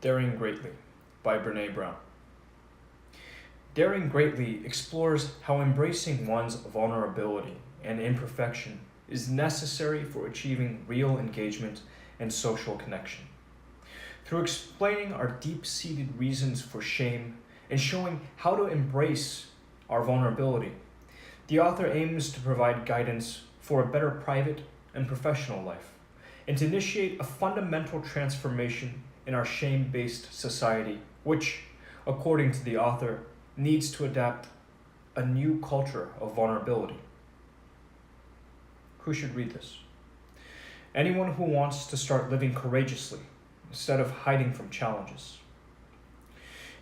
Daring Greatly by Brené Brown. Daring Greatly explores how embracing one's vulnerability and imperfection is necessary for achieving real engagement and social connection. Through explaining our deep-seated reasons for shame and showing how to embrace our vulnerability, the author aims to provide guidance for a better private and professional life, and to initiate a fundamental transformation in our shame-based society, which, according to the author, needs to adapt a new culture of vulnerability. Who should read this? Anyone who wants to start living courageously instead of hiding from challenges.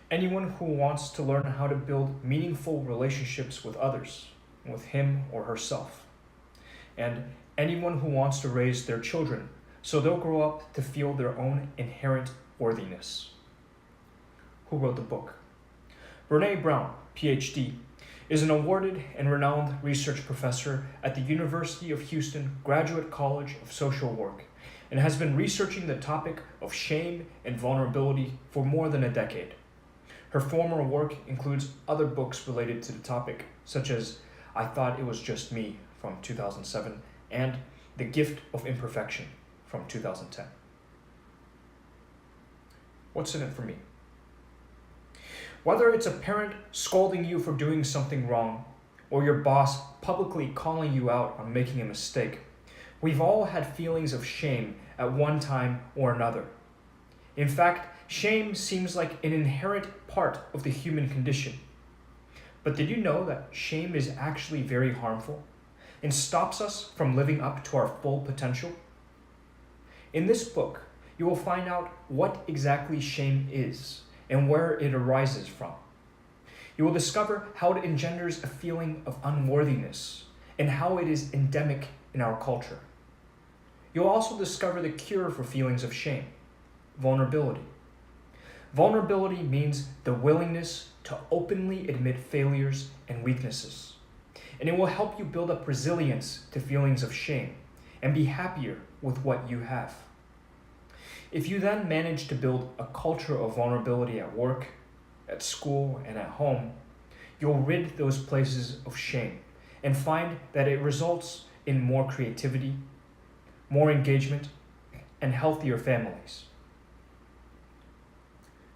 Anyone who wants to learn how to build meaningful relationships with others, with him or herself. And anyone who wants to raise their children so they'll grow up to feel their own inherent worthiness. Who wrote the book? Brené Brown, PhD, is an awarded and renowned research professor at the University of Houston Graduate College of Social Work and has been researching the topic of shame and vulnerability for more than a decade. Her former work includes other books related to the topic, such as I Thought It Was Just Me from 2007 and The Gift of Imperfection from 2010. What's in it for me? Whether it's a parent scolding you for doing something wrong, or your boss publicly calling you out on making a mistake, we've all had feelings of shame at one time or another. In fact, shame seems like an inherent part of the human condition. But did you know that shame is actually very harmful and stops us from living up to our full potential? In this book, you will find out what exactly shame is and where it arises from. You will discover how it engenders a feeling of unworthiness and how it is endemic in our culture. You'll also discover the cure for feelings of shame: vulnerability. Vulnerability means the willingness to openly admit failures and weaknesses, and it will help you build up resilience to feelings of shame and be happier with what you have. If you then manage to build a culture of vulnerability at work, at school, and at home, you'll rid those places of shame and find that it results in more creativity, more engagement, and healthier families.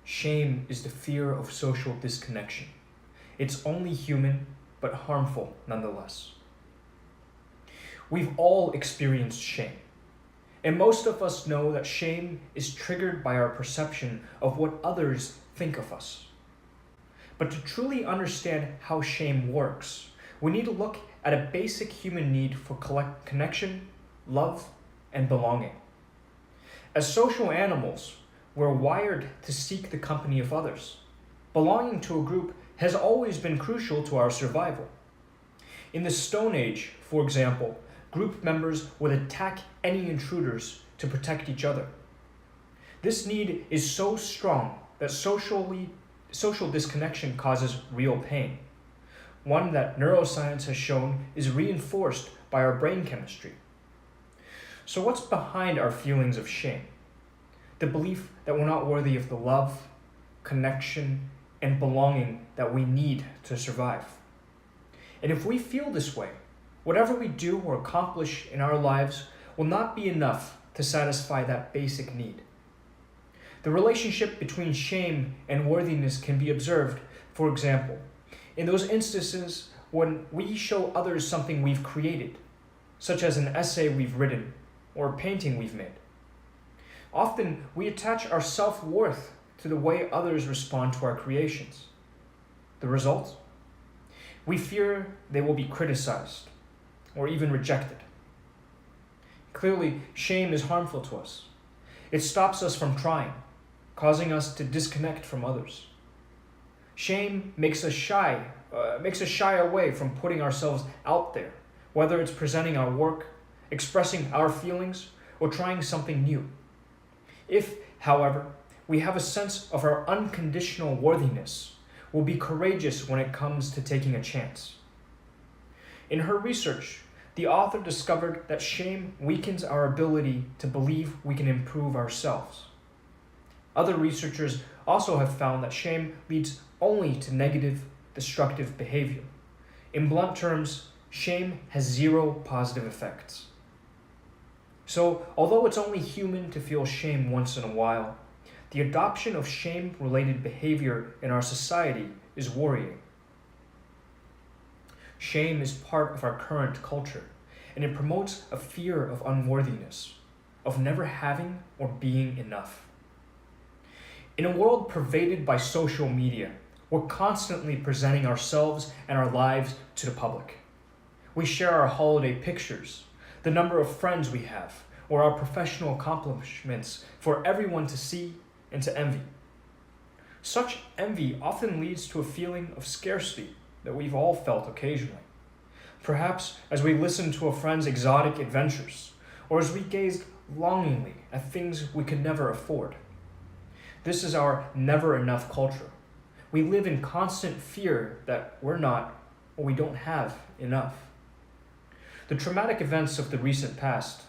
Shame is the fear of social disconnection. It's only human, but harmful nonetheless. We've all experienced shame, and most of us know that shame is triggered by our perception of what others think of us. But to truly understand how shame works, we need to look at a basic human need for connection, love, and belonging. As social animals, we're wired to seek the company of others. Belonging to a group has always been crucial to our survival. In the Stone Age, for example, group members would attack any intruders to protect each other. This need is so strong that social disconnection causes real pain, one that neuroscience has shown is reinforced by our brain chemistry. So what's behind our feelings of shame? The belief that we're not worthy of the love, connection, and belonging that we need to survive. And if we feel this way, whatever we do or accomplish in our lives will not be enough to satisfy that basic need. The relationship between shame and worthiness can be observed, for example, in those instances when we show others something we've created, such as an essay we've written or a painting we've made. Often, we attach our self-worth to the way others respond to our creations. The result? We fear they will be criticized or even rejected. Clearly, shame is harmful to us. It stops us from trying, causing us to disconnect from others. Shame makes us shy away from putting ourselves out there, whether it's presenting our work, expressing our feelings, or trying something new. If, however, we have a sense of our unconditional worthiness, we'll be courageous when it comes to taking a chance. In her research, the author discovered that shame weakens our ability to believe we can improve ourselves. Other researchers also have found that shame leads only to negative, destructive behavior. In blunt terms, shame has zero positive effects. So, although it's only human to feel shame once in a while, the adoption of shame-related behavior in our society is worrying. Shame is part of our current culture, and it promotes a fear of unworthiness, of never having or being enough. In a world pervaded by social media, we're constantly presenting ourselves and our lives to the public. We share our holiday pictures, the number of friends we have, or our professional accomplishments for everyone to see and to envy. Such envy often leads to a feeling of scarcity that we've all felt occasionally. Perhaps as we listen to a friend's exotic adventures, or as we gaze longingly at things we could never afford. This is our never enough culture. We live in constant fear that we're not, or we don't have, enough. The traumatic events of the recent past,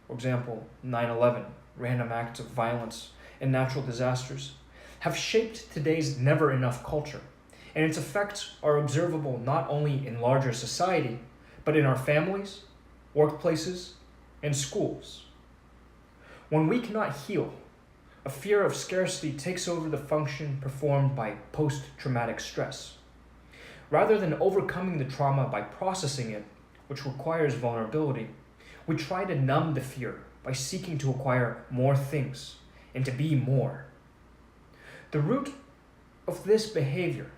for example, 9/11, random acts of violence, and natural disasters, have shaped today's never enough culture, and its effects are observable not only in larger society, but in our families, workplaces, and schools. When we cannot heal, a fear of scarcity takes over the function performed by post-traumatic stress. Rather than overcoming the trauma by processing it, which requires vulnerability, we try to numb the fear by seeking to acquire more things and to be more. The root of this behavior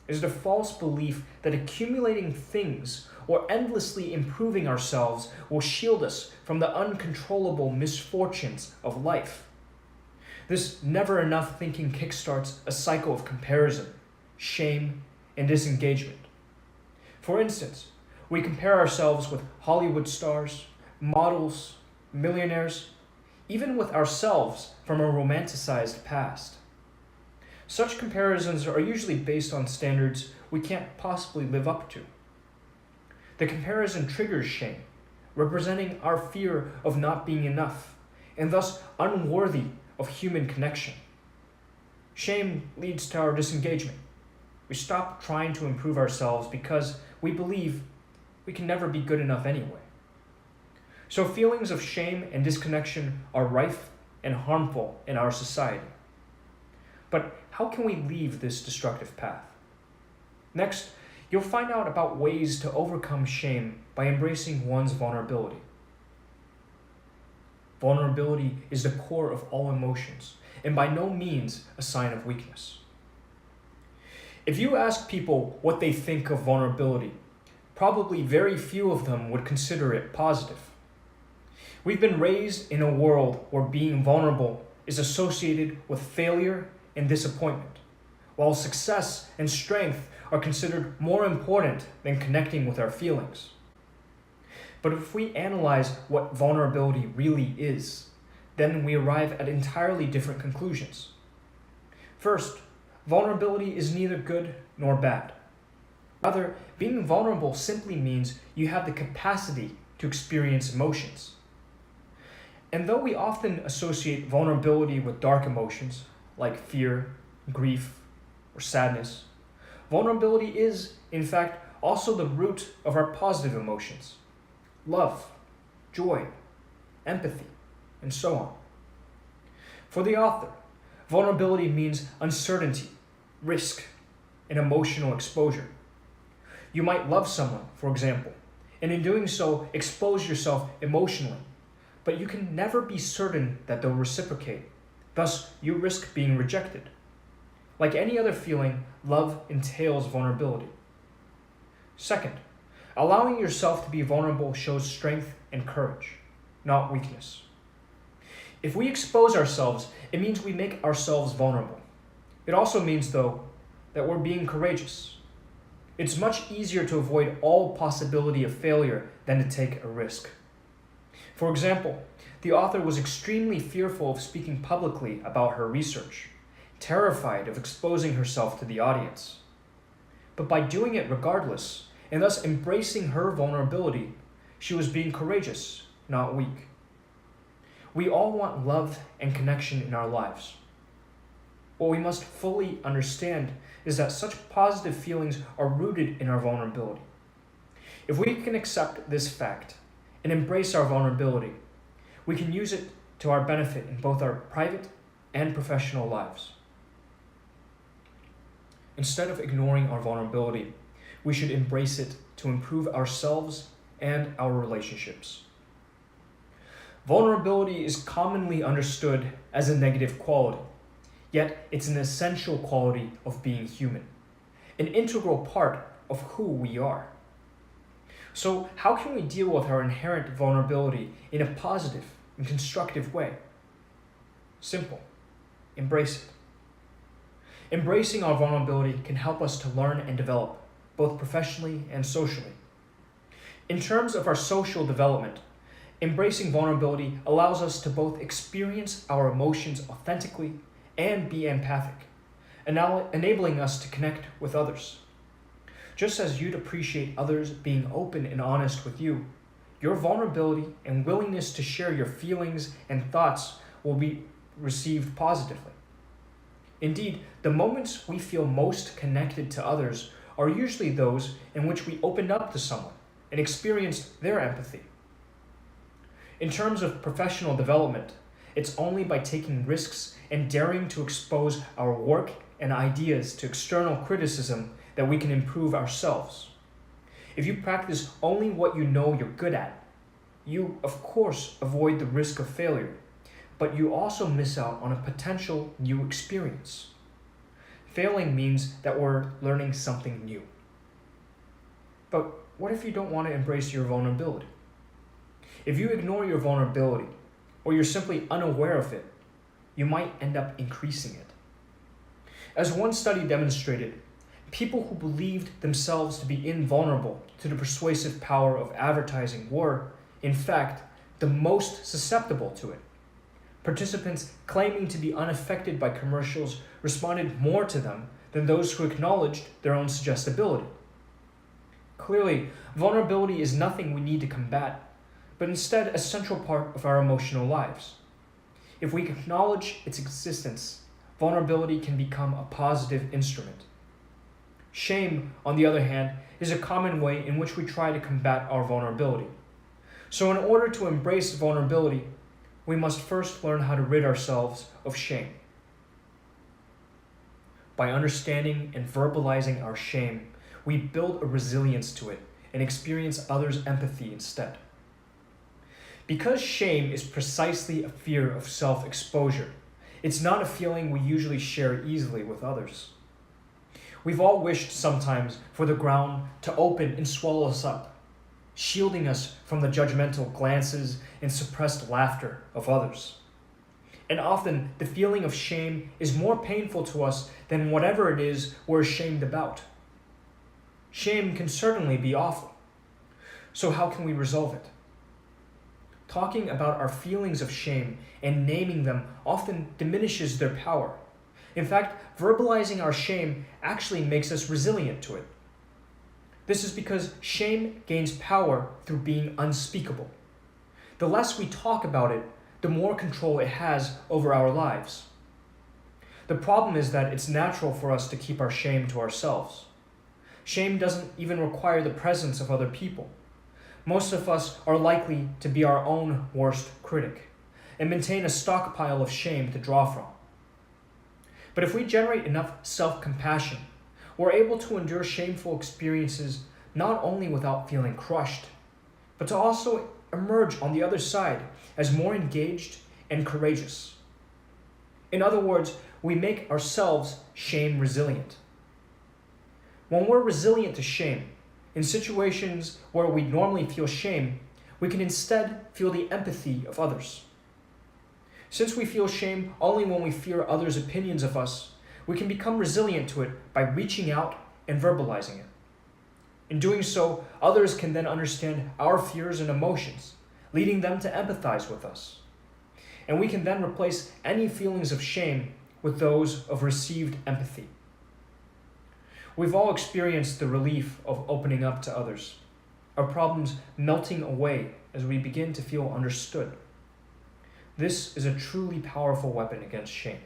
is the false belief that accumulating things or endlessly improving ourselves will shield us from the uncontrollable misfortunes of life. This never enough thinking kickstarts a cycle of comparison, shame, and disengagement. For instance, we compare ourselves with Hollywood stars, models, millionaires, even with ourselves from a romanticized past. Such comparisons are usually based on standards we can't possibly live up to. The comparison triggers shame, representing our fear of not being enough, and thus unworthy of human connection. Shame leads to our disengagement. We stop trying to improve ourselves because we believe we can never be good enough anyway. So feelings of shame and disconnection are rife and harmful in our society. But how can we leave this destructive path? Next, you'll find out about ways to overcome shame by embracing one's vulnerability. Vulnerability is the core of all emotions, and by no means a sign of weakness. If you ask people what they think of vulnerability, probably very few of them would consider it positive. We've been raised in a world where being vulnerable is associated with failure and disappointment, while success and strength are considered more important than connecting with our feelings. But if we analyze what vulnerability really is, then we arrive at entirely different conclusions. First, vulnerability is neither good nor bad. Rather, being vulnerable simply means you have the capacity to experience emotions. And though we often associate vulnerability with dark emotions, like fear, grief, or sadness, vulnerability is, in fact, also the root of our positive emotions: love, joy, empathy, and so on. For the author, vulnerability means uncertainty, risk, and emotional exposure. You might love someone, for example, and in doing so, expose yourself emotionally, but you can never be certain that they'll reciprocate. Thus, you risk being rejected. Like any other feeling, love entails vulnerability. Second, allowing yourself to be vulnerable shows strength and courage, not weakness. If we expose ourselves, it means we make ourselves vulnerable. It also means, though, that we're being courageous. It's much easier to avoid all possibility of failure than to take a risk. For example, the author was extremely fearful of speaking publicly about her research, terrified of exposing herself to the audience. But by doing it regardless, and thus embracing her vulnerability, she was being courageous, not weak. We all want love and connection in our lives. what we must fully understand is that such positive feelings are rooted in our vulnerability. If we can accept this fact and embrace our vulnerability, we can use it to our benefit in both our private and professional lives. Instead of ignoring our vulnerability, we should embrace it to improve ourselves and our relationships. Vulnerability is commonly understood as a negative quality, yet it's an essential quality of being human, an integral part of who we are. So, how can we deal with our inherent vulnerability in a positive and constructive way? Simple. Embrace it. Embracing our vulnerability can help us to learn and develop, both professionally and socially. In terms of our social development, embracing vulnerability allows us to both experience our emotions authentically and be empathic, enabling us to connect with others. Just as you'd appreciate others being open and honest with you, your vulnerability and willingness to share your feelings and thoughts will be received positively. Indeed, the moments we feel most connected to others are usually those in which we opened up to someone and experienced their empathy. In terms of professional development, it's only by taking risks and daring to expose our work and ideas to external criticism that we can improve ourselves. If you practice only what you know you're good at, you, of course, avoid the risk of failure, but you also miss out on a potential new experience. Failing means that we're learning something new. But what if you don't want to embrace your vulnerability? If you ignore your vulnerability, or you're simply unaware of it, you might end up increasing it. As one study demonstrated, people who believed themselves to be invulnerable to the persuasive power of advertising were, in fact, the most susceptible to it. Participants claiming to be unaffected by commercials responded more to them than those who acknowledged their own suggestibility. Clearly, vulnerability is nothing we need to combat, but instead a central part of our emotional lives. If we acknowledge its existence, vulnerability can become a positive instrument. Shame, on the other hand, is a common way in which we try to combat our vulnerability. So in order to embrace vulnerability, we must first learn how to rid ourselves of shame. By understanding and verbalizing our shame, we build a resilience to it and experience others' empathy instead. Because shame is precisely a fear of self-exposure, it's not a feeling we usually share easily with others. We've all wished sometimes for the ground to open and swallow us up, shielding us from the judgmental glances and suppressed laughter of others. And often, the feeling of shame is more painful to us than whatever it is we're ashamed about. Shame can certainly be awful. So how can we resolve it? Talking about our feelings of shame and naming them often diminishes their power. In fact, verbalizing our shame actually makes us resilient to it. This is because shame gains power through being unspeakable. The less we talk about it, the more control it has over our lives. The problem is that it's natural for us to keep our shame to ourselves. Shame doesn't even require the presence of other people. Most of us are likely to be our own worst critic and maintain a stockpile of shame to draw from. But if we generate enough self-compassion, we're able to endure shameful experiences not only without feeling crushed, but to also emerge on the other side as more engaged and courageous. In other words, we make ourselves shame resilient. When we're resilient to shame, in situations where we normally feel shame, we can instead feel the empathy of others. Since we feel shame only when we fear others' opinions of us, we can become resilient to it by reaching out and verbalizing it. In doing so, others can then understand our fears and emotions, leading them to empathize with us. And we can then replace any feelings of shame with those of received empathy. We've all experienced the relief of opening up to others, our problems melting away as we begin to feel understood. This is a truly powerful weapon against shame.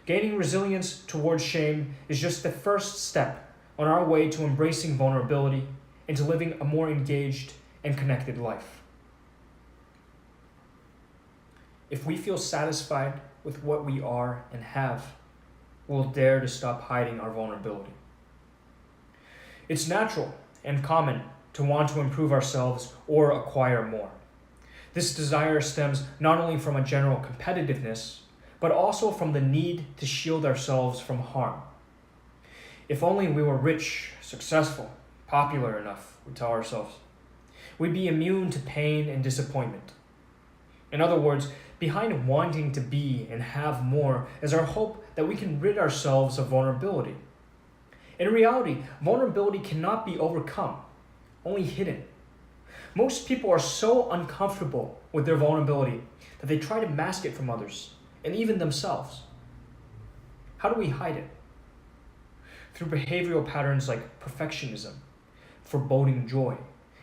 Gaining resilience towards shame is just the first step on our way to embracing vulnerability and to living a more engaged and connected life. If we feel satisfied with what we are and have, we'll dare to stop hiding our vulnerability. It's natural and common to want to improve ourselves or acquire more. This desire stems not only from a general competitiveness, but also from the need to shield ourselves from harm. If only we were rich, successful, popular enough, we tell ourselves, we'd be immune to pain and disappointment. In other words, behind wanting to be and have more is our hope that we can rid ourselves of vulnerability. In reality, vulnerability cannot be overcome, only hidden. Most people are so uncomfortable with their vulnerability that they try to mask it from others, and even themselves. How do we hide it? Through behavioral patterns like perfectionism, foreboding joy,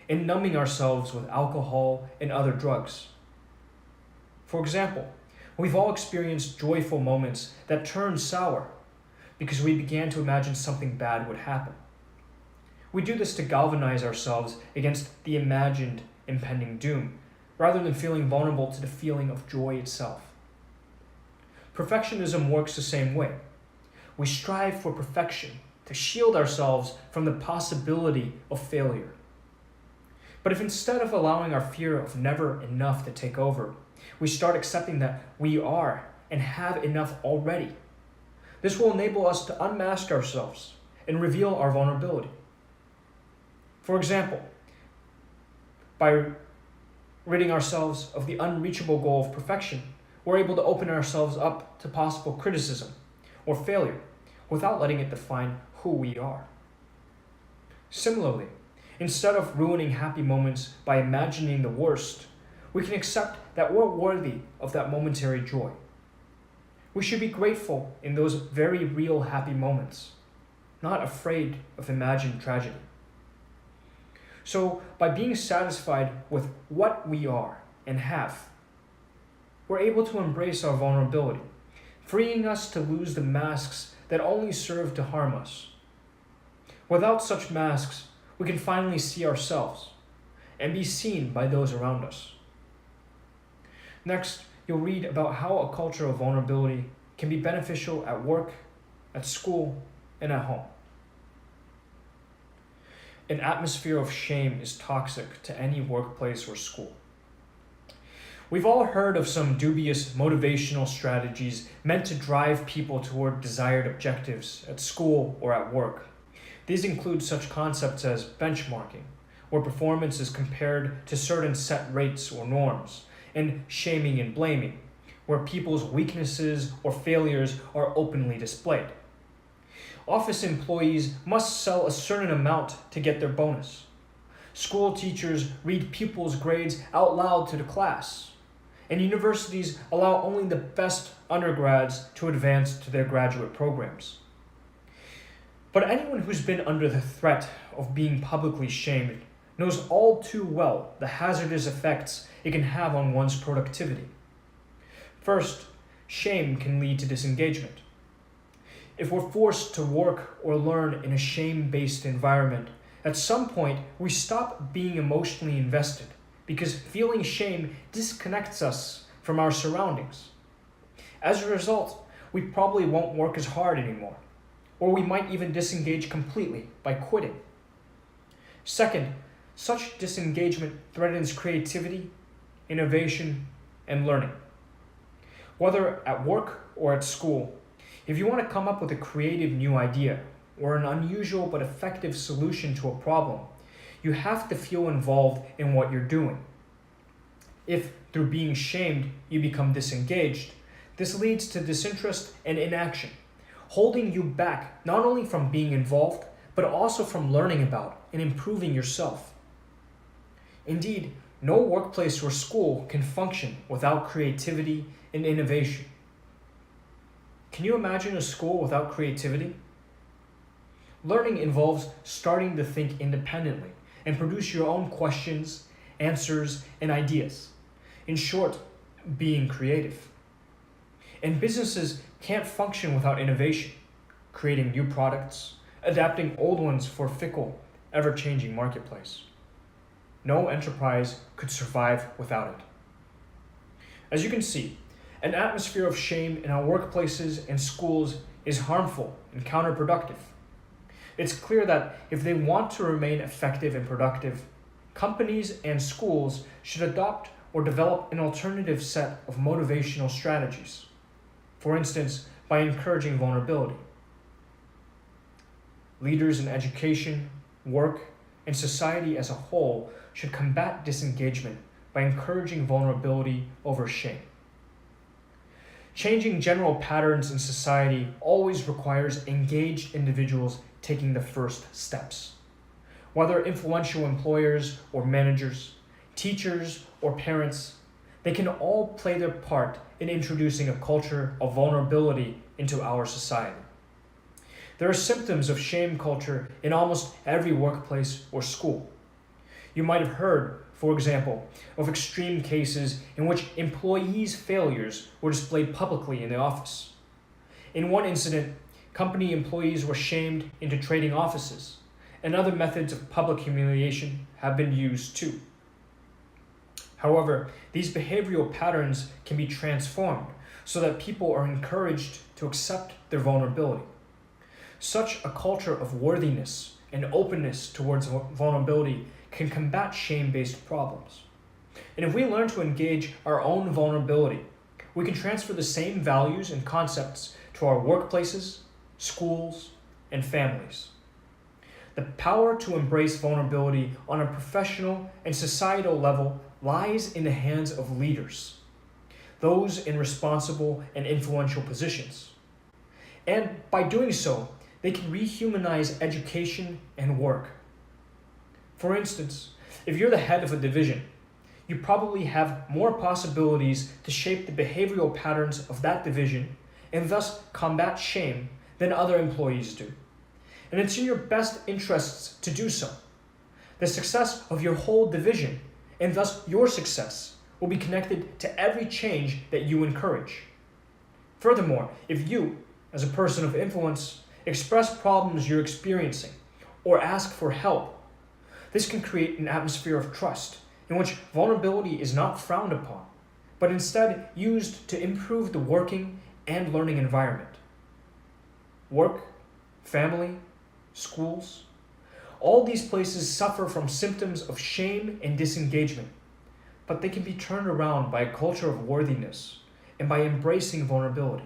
and numbing ourselves with alcohol and other drugs. For example, we've all experienced joyful moments that turned sour because we began to imagine something bad would happen. We do this to galvanize ourselves against the imagined impending doom, rather than feeling vulnerable to the feeling of joy itself. Perfectionism works the same way. We strive for perfection to shield ourselves from the possibility of failure. But if instead of allowing our fear of never enough to take over, we start accepting that we are and have enough already, this will enable us to unmask ourselves and reveal our vulnerability. For example, by ridding ourselves of the unreachable goal of perfection, we're able to open ourselves up to possible criticism or failure without letting it define who we are. Similarly, instead of ruining happy moments by imagining the worst, we can accept that we're worthy of that momentary joy. We should be grateful in those very real happy moments, not afraid of imagined tragedy. So, by being satisfied with what we are and have, we're able to embrace our vulnerability, freeing us to lose the masks that only serve to harm us. Without such masks, we can finally see ourselves and be seen by those around us. Next, you'll read about how a culture of vulnerability can be beneficial at work, at school, and at home. An atmosphere of shame is toxic to any workplace or school. We've all heard of some dubious motivational strategies meant to drive people toward desired objectives at school or at work. These include such concepts as benchmarking, where performance is compared to certain set rates or norms, and shaming and blaming, where people's weaknesses or failures are openly displayed. Office employees must sell a certain amount to get their bonus. School teachers read pupils' grades out loud to the class. And universities allow only the best undergrads to advance to their graduate programs. But anyone who's been under the threat of being publicly shamed knows all too well the hazardous effects it can have on one's productivity. First, shame can lead to disengagement. If we're forced to work or learn in a shame-based environment, at some point we stop being emotionally invested because feeling shame disconnects us from our surroundings. As a result, we probably won't work as hard anymore, or we might even disengage completely by quitting. Second, such disengagement threatens creativity, innovation, and learning. Whether at work or at school, if you want to come up with a creative new idea or an unusual but effective solution to a problem, you have to feel involved in what you're doing. If, through being shamed, you become disengaged, this leads to disinterest and inaction, holding you back not only from being involved, but also from learning about and improving yourself. Indeed, no workplace or school can function without creativity and innovation. Can you imagine a school without creativity? Learning involves starting to think independently and produce your own questions, answers, and ideas. In short, being creative. And businesses can't function without innovation, creating new products, adapting old ones for fickle, ever-changing marketplace. No enterprise could survive without it. As you can see, an atmosphere of shame in our workplaces and schools is harmful and counterproductive. It's clear that if they want to remain effective and productive, companies and schools should adopt or develop an alternative set of motivational strategies. For instance, by encouraging vulnerability. Leaders in education, work, and society as a whole should combat disengagement by encouraging vulnerability over shame. Changing general patterns in society always requires engaged individuals taking the first steps. Whether influential employers or managers, teachers or parents, they can all play their part in introducing a culture of vulnerability into our society. There are symptoms of shame culture in almost every workplace or school. You might have heard, for example, of extreme cases in which employees' failures were displayed publicly in the office. In one incident, company employees were shamed into trading offices, and other methods of public humiliation have been used too. However, these behavioral patterns can be transformed so that people are encouraged to accept their vulnerability. Such a culture of worthiness and openness towards vulnerability can combat shame-based problems. And if we learn to engage our own vulnerability, we can transfer the same values and concepts to our workplaces, schools, and families. The power to embrace vulnerability on a professional and societal level lies in the hands of leaders, those in responsible and influential positions. And by doing so, they can rehumanize education and work. For instance, if you're the head of a division, you probably have more possibilities to shape the behavioral patterns of that division and thus combat shame than other employees do. And it's in your best interests to do so. The success of your whole division, and thus your success, will be connected to every change that you encourage. Furthermore, if you, as a person of influence, express problems you're experiencing or ask for help, this can create an atmosphere of trust in which vulnerability is not frowned upon, but instead used to improve the working and learning environment. Work, family, schools, all these places suffer from symptoms of shame and disengagement, but they can be turned around by a culture of worthiness and by embracing vulnerability.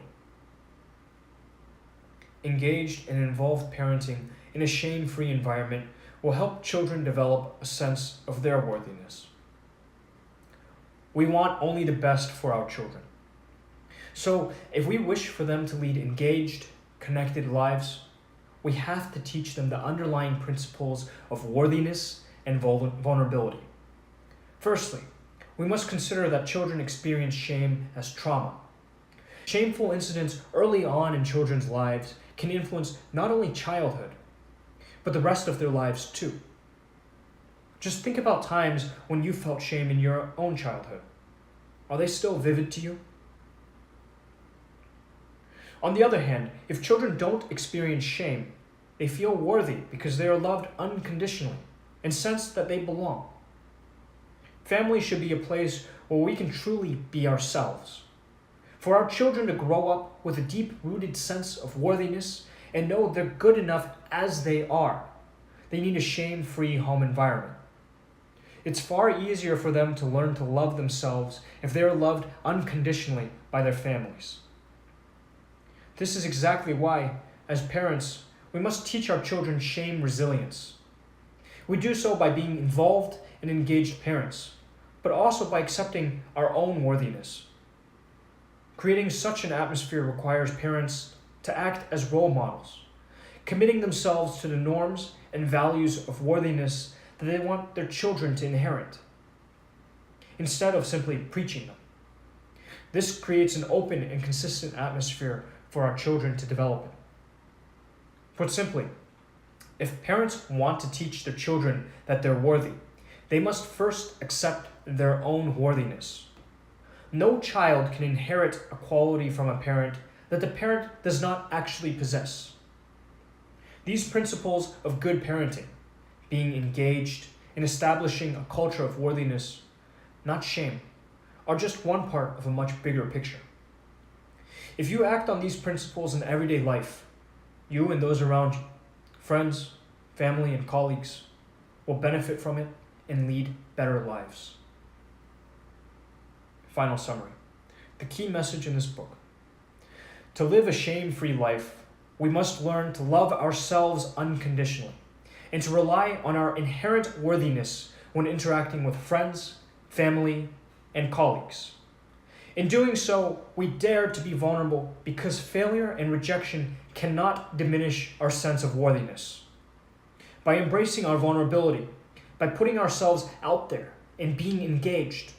Engaged and involved parenting in a shame-free environment will help children develop a sense of their worthiness. We want only the best for our children. So if we wish for them to lead engaged, connected lives, we have to teach them the underlying principles of worthiness and vulnerability. Firstly, we must consider that children experience shame as trauma. Shameful incidents early on in children's lives can influence not only childhood, but the rest of their lives too. Just think about times when you felt shame in your own childhood. Are they still vivid to you? On the other hand, if children don't experience shame, they feel worthy because they are loved unconditionally and sense that they belong. Family should be a place where we can truly be ourselves. For our children to grow up with a deep-rooted sense of worthiness and know they're good enough as they are, they need a shame-free home environment. It's far easier for them to learn to love themselves if they are loved unconditionally by their families. This is exactly why, as parents, we must teach our children shame resilience. We do so by being involved and engaged parents, but also by accepting our own worthiness. Creating such an atmosphere requires parents to act as role models, committing themselves to the norms and values of worthiness that they want their children to inherit, instead of simply preaching them. This creates an open and consistent atmosphere for our children to develop in. Put simply, if parents want to teach their children that they're worthy, they must first accept their own worthiness. No child can inherit a quality from a parent that the parent does not actually possess. These principles of good parenting, being engaged in establishing a culture of worthiness, not shame, are just one part of a much bigger picture. If you act on these principles in everyday life, you and those around you, friends, family, and colleagues, will benefit from it and lead better lives. Final summary. The key message in this book. To live a shame-free life, we must learn to love ourselves unconditionally and to rely on our inherent worthiness when interacting with friends, family, and colleagues. In doing so, we dare to be vulnerable because failure and rejection cannot diminish our sense of worthiness. By embracing our vulnerability, by putting ourselves out there and being engaged,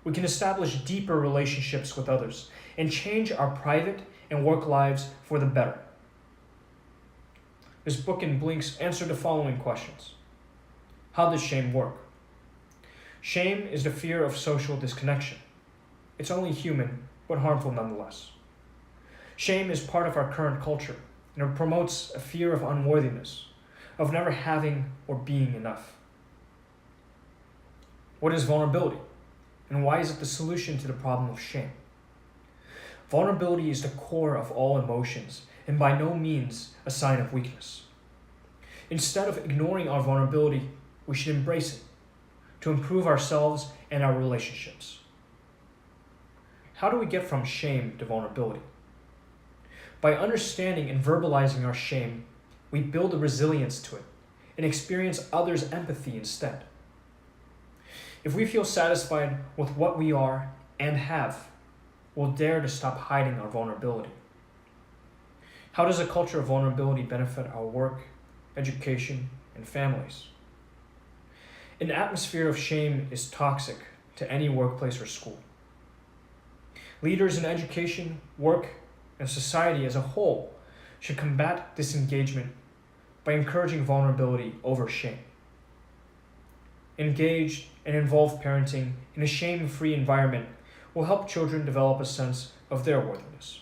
we can establish deeper relationships with others and change our private and work lives for the better. This book in Blinks answered the following questions. How does shame work? Shame is the fear of social disconnection. It's only human, but harmful nonetheless. Shame is part of our current culture, and it promotes a fear of unworthiness, of never having or being enough. What is vulnerability, and why is it the solution to the problem of shame? Vulnerability is the core of all emotions, and by no means a sign of weakness. Instead of ignoring our vulnerability, we should embrace it to improve ourselves and our relationships. How do we get from shame to vulnerability? By understanding and verbalizing our shame, we build a resilience to it and experience others' empathy instead. If we feel satisfied with what we are and have, we'll dare to stop hiding our vulnerability. How does a culture of vulnerability benefit our work, education, and families? An atmosphere of shame is toxic to any workplace or school. Leaders in education, work, and society as a whole should combat disengagement by encouraging vulnerability over shame. Engaged and involved parenting in a shame-free environment will help children develop a sense of their worthiness.